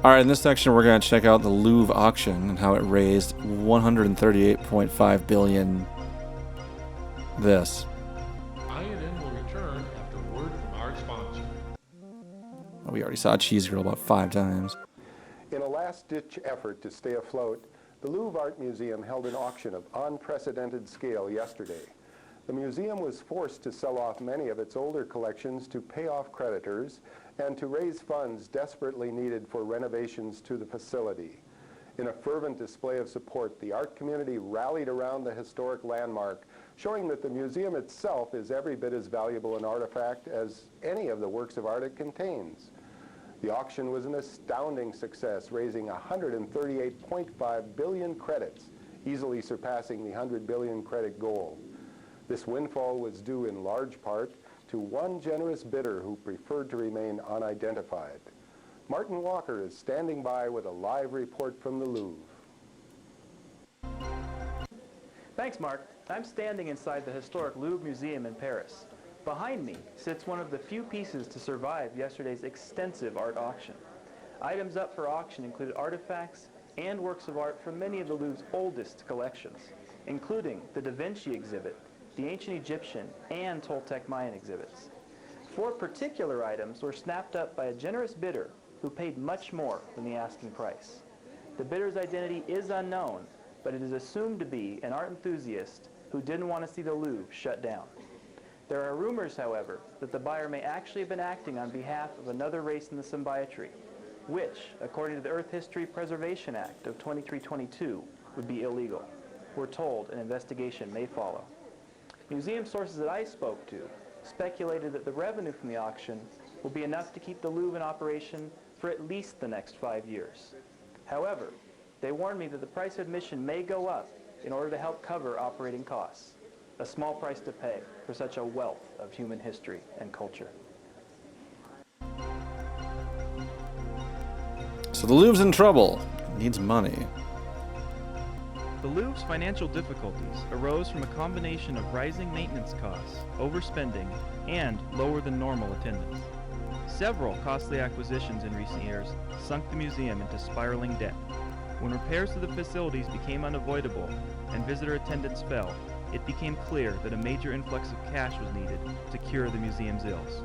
All right, in this section, we're going to check out the Louvre auction and how it raised $138.5 billion. This. INN will return after a word from our sponsor. We already saw Cheese Girl about 5 times. In a last-ditch effort to stay afloat, the Louvre Art Museum held an auction of unprecedented scale yesterday. The museum was forced to sell off many of its older collections to pay off creditors and to raise funds desperately needed for renovations to the facility. In a fervent display of support, the art community rallied around the historic landmark, showing that the museum itself is every bit as valuable an artifact as any of the works of art it contains. The auction was an astounding success, raising 138.5 billion credits, easily surpassing the 100 billion credit goal. This windfall was due in large part to one generous bidder who preferred to remain unidentified. Martin Walker is standing by with a live report from the Louvre. Thanks, Mark. I'm standing inside the historic Louvre Museum in Paris. Behind me sits one of the few pieces to survive yesterday's extensive art auction. Items up for auction included artifacts and works of art from many of the Louvre's oldest collections, including the Da Vinci exhibit, the ancient Egyptian, and Toltec Mayan exhibits. 4 particular items were snapped up by a generous bidder who paid much more than the asking price. The bidder's identity is unknown, but it is assumed to be an art enthusiast who didn't want to see the Louvre shut down. There are rumors, however, that the buyer may actually have been acting on behalf of another race in the symbiotry, which, according to the Earth History Preservation Act of 2322, would be illegal. We're told an investigation may follow. Museum sources that I spoke to speculated that the revenue from the auction will be enough to keep the Louvre in operation for at least the next 5 years. However, they warned me that the price of admission may go up in order to help cover operating costs. A small price to pay for such a wealth of human history and culture. So the Louvre's in trouble. It needs money. The Louvre's financial difficulties arose from a combination of rising maintenance costs, overspending, and lower than normal attendance. Several costly acquisitions in recent years sunk the museum into spiraling debt. When repairs to the facilities became unavoidable and visitor attendance fell, it became clear that a major influx of cash was needed to cure the museum's ills.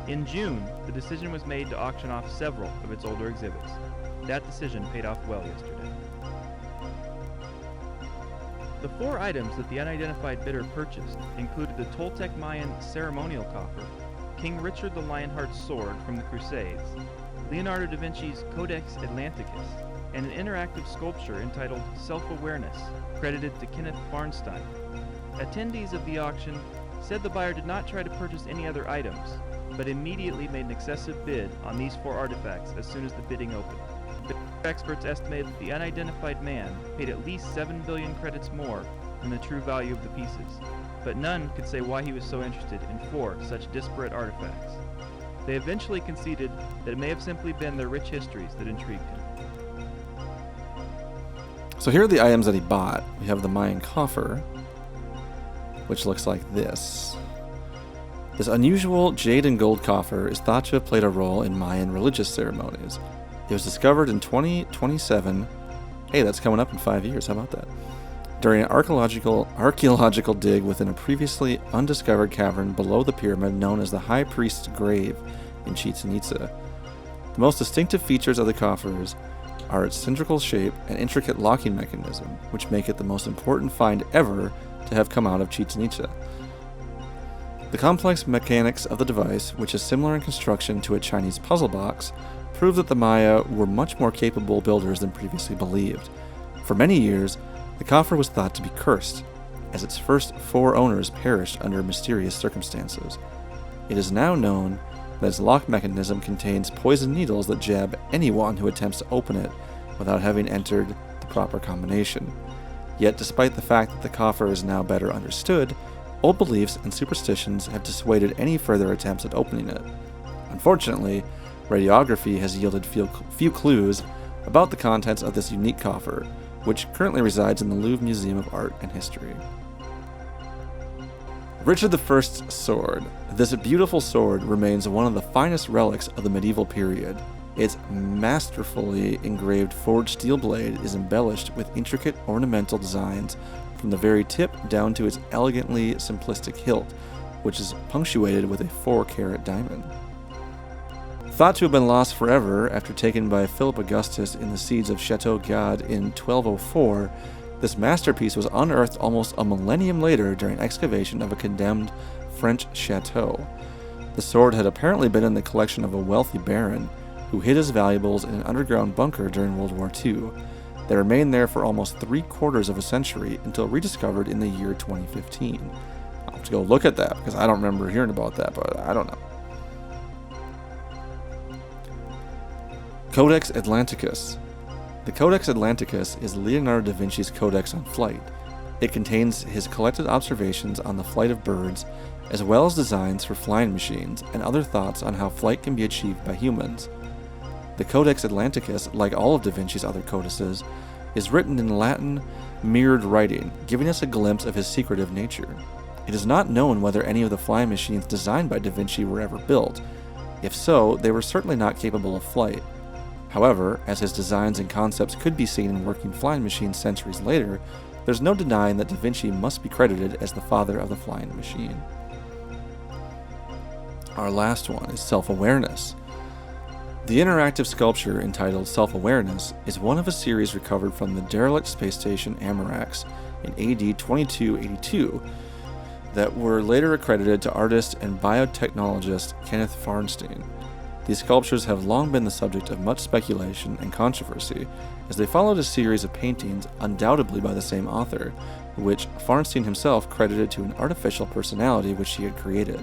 In June, the decision was made to auction off several of its older exhibits. That decision paid off well yesterday. The 4 items that the unidentified bidder purchased included the Toltec Mayan ceremonial coffer, King Richard the Lionheart's sword from the Crusades, Leonardo da Vinci's Codex Atlanticus, and an interactive sculpture entitled Self-Awareness, credited to Kenneth Farnstein. Attendees of the auction said the buyer did not try to purchase any other items, but immediately made an excessive bid on these 4 artifacts as soon as the bidding opened. Experts estimated that the unidentified man paid at least 7 billion credits more than the true value of the pieces, but none could say why he was so interested in 4 such disparate artifacts. They eventually conceded that it may have simply been their rich histories that intrigued him. So here are the items that he bought. We have the Mayan coffer, which looks like this. This unusual jade and gold coffer is thought to have played a role in Mayan religious ceremonies. It was discovered in 2027. Hey, that's coming up in 5 years. How about that? During an archaeological dig within a previously undiscovered cavern below the pyramid known as the High Priest's Grave in Chichen Itza. The most distinctive features of the coffers are its cylindrical shape and intricate locking mechanism, which make it the most important find ever to have come out of Chichen Itza. The complex mechanics of the device, which is similar in construction to a Chinese puzzle box, prove that the Maya were much more capable builders than previously believed. For many years, the coffer was thought to be cursed, as its first 4 owners perished under mysterious circumstances. It is now known that its lock mechanism contains poison needles that jab anyone who attempts to open it without having entered the proper combination. Yet, despite the fact that the coffer is now better understood, old beliefs and superstitions have dissuaded any further attempts at opening it. Unfortunately, radiography has yielded few clues about the contents of this unique coffer, which currently resides in the Louvre Museum of Art and History. Richard I's sword. This beautiful sword remains one of the finest relics of the medieval period. Its masterfully engraved forged steel blade is embellished with intricate ornamental designs from the very tip down to its elegantly simplistic hilt, which is punctuated with a 4-carat diamond. Thought to have been lost forever after taken by Philip Augustus in the siege of Chateau Gade in 1204, this masterpiece was unearthed almost a millennium later during excavation of a condemned French chateau. The sword had apparently been in the collection of a wealthy baron who hid his valuables in an underground bunker during World War II. They remained there for almost 3/4 of a century until rediscovered in the year 2015. I'll have to go look at that because I don't remember hearing about that, but I don't know. Codex Atlanticus. The Codex Atlanticus is Leonardo da Vinci's codex on flight. It contains his collected observations on the flight of birds, as well as designs for flying machines and other thoughts on how flight can be achieved by humans. The Codex Atlanticus, like all of da Vinci's other codices, is written in Latin mirrored writing, giving us a glimpse of his secretive nature. It is not known whether any of the flying machines designed by da Vinci were ever built. If so, they were certainly not capable of flight. However, as his designs and concepts could be seen in working flying machines centuries later, there's no denying that da Vinci must be credited as the father of the flying machine. Our last one is self-awareness. The interactive sculpture entitled Self-Awareness is one of a series recovered from the derelict space station Amarax in AD 2282 that were later accredited to artist and biotechnologist Kenneth Farnstein. These sculptures have long been the subject of much speculation and controversy, as they followed a series of paintings undoubtedly by the same author, which Farnstein himself credited to an artificial personality which he had created.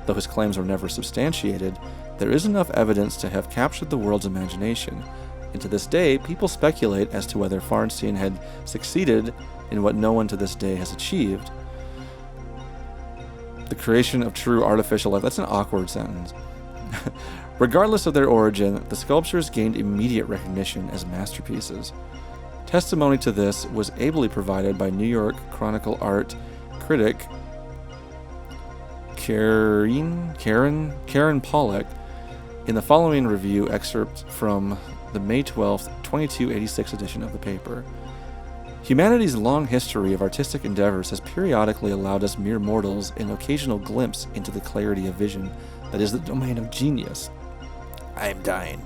Though his claims were never substantiated, there is enough evidence to have captured the world's imagination, and to this day, people speculate as to whether Farnstein had succeeded in what no one to this day has achieved: the creation of true artificial life. That's an awkward sentence. Regardless of their origin, the sculptures gained immediate recognition as masterpieces. Testimony to this was ably provided by New York Chronicle art critic Karen Pollack in the following review excerpt from the May 12, 2286 edition of the paper. Humanity's long history of artistic endeavors has periodically allowed us mere mortals an occasional glimpse into the clarity of vision that is the domain of genius. I am dying.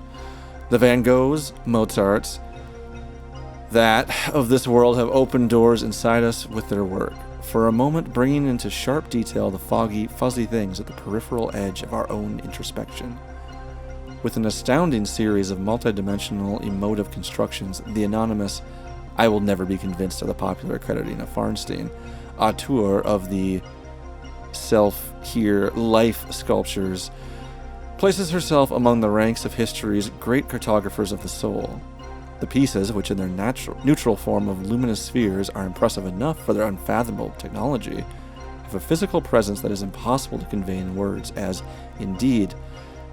The Van Goghs, Mozarts, that of this world have opened doors inside us with their work, for a moment bringing into sharp detail the foggy, fuzzy things at the peripheral edge of our own introspection. With an astounding series of multidimensional emotive constructions, the anonymous "I will never be convinced" of the popular crediting of Farnstein, auteur of the self-here life sculptures, places herself among the ranks of history's great cartographers of the soul. The pieces, which in their neutral form of luminous spheres are impressive enough for their unfathomable technology, have a physical presence that is impossible to convey in words, as, indeed,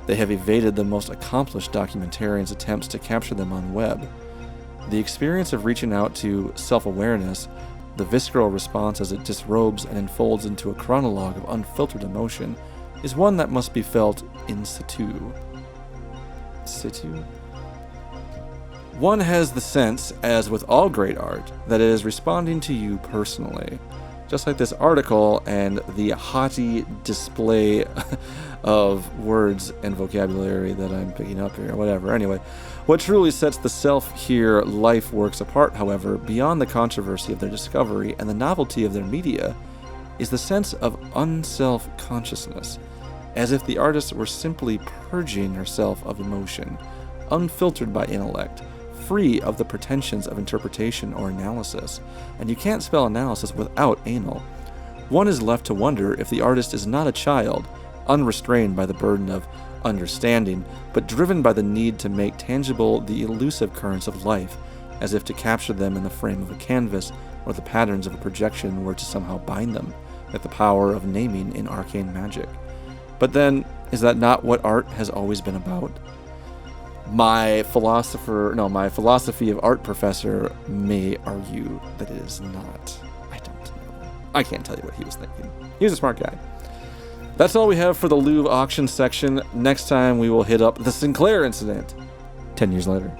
they have evaded the most accomplished documentarians' attempts to capture them on web. The experience of reaching out to self-awareness, the visceral response as it disrobes and enfolds into a chronologue of unfiltered emotion, is one that must be felt in situ. Situ? One has the sense, as with all great art, that it is responding to you personally. Just like this article and the haughty display of words and vocabulary that I'm picking up here, whatever. Anyway, what truly sets the self-here life works apart, however, beyond the controversy of their discovery and the novelty of their media, is the sense of unself-consciousness, as if the artist were simply purging herself of emotion, unfiltered by intellect, free of the pretensions of interpretation or analysis, and you can't spell analysis without anal. One is left to wonder if the artist is not a child, unrestrained by the burden of understanding, but driven by the need to make tangible the elusive currents of life, as if to capture them in the frame of a canvas, or the patterns of a projection were to somehow bind them, like the power of naming in arcane magic. But then, is that not what art has always been about? My philosophy of art professor may argue that it is not. I don't know. I can't tell you what he was thinking. He was a smart guy. That's all we have for the Louvre auction section. Next time we will hit up the Sinclair incident 10 years later.